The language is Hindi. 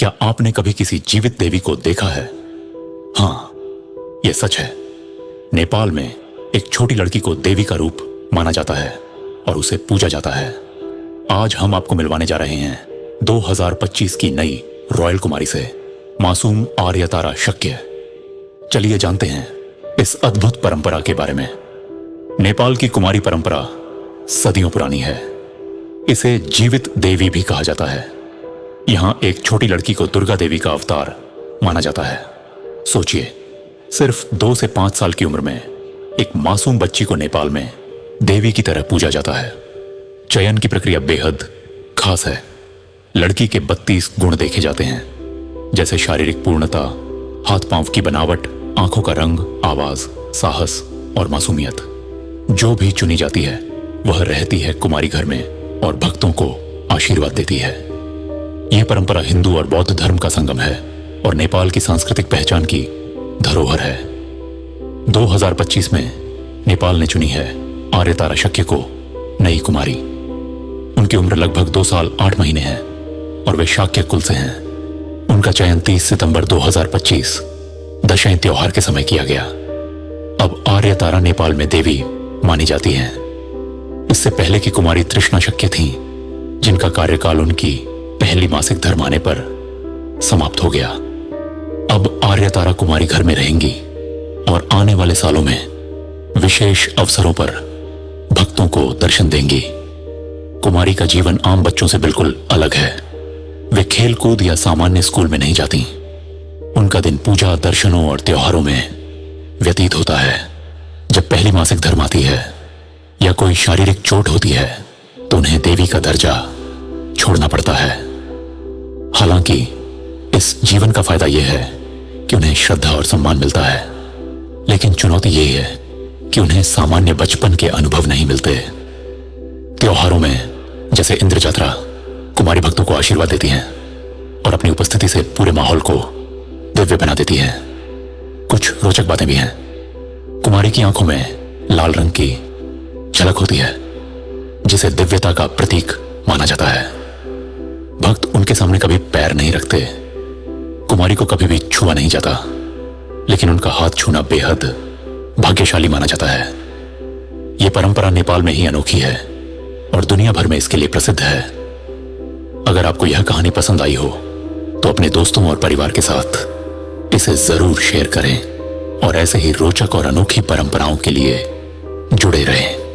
क्या आपने कभी किसी जीवित देवी को देखा है? हाँ, यह सच है। नेपाल में एक छोटी लड़की को देवी का रूप माना जाता है और उसे पूजा जाता है। आज हम आपको मिलवाने जा रहे हैं 2025 की नई रॉयल कुमारी से, मासूम आर्यतारा शक्य। चलिए जानते हैं इस अद्भुत परंपरा के बारे में। नेपाल की कुमारी परंपरा सदियों पुरानी है। इसे जीवित देवी भी कहा जाता है। यहां एक छोटी लड़की को दुर्गा देवी का अवतार माना जाता है। सोचिए, सिर्फ 2 से 5 साल की उम्र में एक मासूम बच्ची को नेपाल में देवी की तरह पूजा जाता है। चयन की प्रक्रिया बेहद खास है। लड़की के 32 गुण देखे जाते हैं, जैसे शारीरिक पूर्णता, हाथ पांव की बनावट, आंखों का रंग, आवाज, साहस और मासूमियत। जो भी चुनी जाती है वह रहती है कुमारी घर में और भक्तों को आशीर्वाद देती है। यह परंपरा हिंदू और बौद्ध धर्म का संगम है और नेपाल की सांस्कृतिक पहचान की धरोहर है। 2025 में नेपाल ने चुनी है आर्यतारा शक्य को नई कुमारी। उनकी उम्र लगभग 2 साल 8 महीने है और वे शाक्य कुल से हैं। उनका चयन 30 सितंबर 2025 दशैं त्योहार के समय किया गया। अब आर्यतारा नेपाल में देवी मानी जाती हैं। इससे पहले की कुमारी तृष्णा शक्य थीं, जिनका कार्यकाल उनकी पहली मासिक धर्म आने पर समाप्त हो गया। अब आर्यतारा कुमारी घर में रहेंगी और आने वाले सालों में विशेष अवसरों पर भक्तों को दर्शन देंगी। कुमारी का जीवन आम बच्चों से बिल्कुल अलग है। वे खेल कूद या सामान्य स्कूल में नहीं जाती। उनका दिन पूजा, दर्शनों और त्योहारों में व्यतीत होता है। जब पहली मासिक धर्म आती है या कोई शारीरिक चोट होती है तो उन्हें देवी का दर्जा छोड़ना पड़ता है। हालांकि इस जीवन का फायदा यह है कि उन्हें श्रद्धा और सम्मान मिलता है, लेकिन चुनौती यही है कि उन्हें सामान्य बचपन के अनुभव नहीं मिलते। त्योहारों में जैसे इंद्र यात्रा कुमारी भक्तों को आशीर्वाद देती हैं और अपनी उपस्थिति से पूरे माहौल को दिव्य बना देती हैं। कुछ रोचक बातें भी हैं। कुमारी की आंखों में लाल रंग की झलक होती है, जिसे दिव्यता का प्रतीक माना जाता है। भक्त उनके सामने कभी पैर नहीं रखते। कुमारी को कभी भी छुआ नहीं जाता, लेकिन उनका हाथ छूना बेहद भाग्यशाली माना जाता है। यह परंपरा नेपाल में ही अनोखी है और दुनिया भर में इसके लिए प्रसिद्ध है। अगर आपको यह कहानी पसंद आई हो तो अपने दोस्तों और परिवार के साथ इसे जरूर शेयर करें और ऐसे ही रोचक और अनोखी परंपराओं के लिए जुड़े रहें।